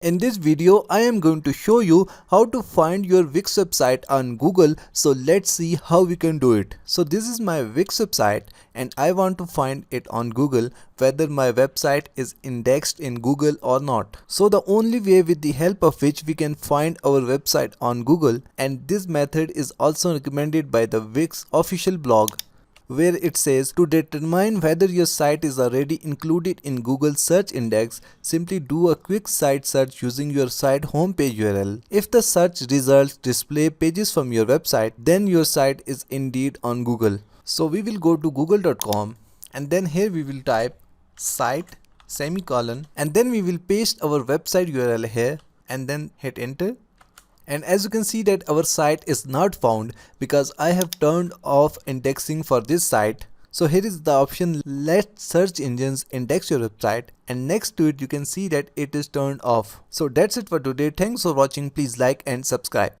In this video, I am going to show you how to find your Wix website on Google. So let's see how we can do it. So this is my Wix website and I want to find it on Google whether my website is indexed in Google or not. So the only way with the help of which we can find our website on Google, and this method is also recommended by the Wix official blog, where it says to determine whether your site is already included in Google search index, simply do a quick site search using your site homepage URL. If the search results display pages from your website, then your site is indeed on Google. So we will go to google.com and then here we will type site semicolon and then we will paste our website URL here and then hit enter. And as you can see that our site is not found because I have turned off indexing for this site. So here is the option, let search engines index your website, and next to it you can see that it is turned off. So that's it for today. Thanks for watching. Please like and subscribe.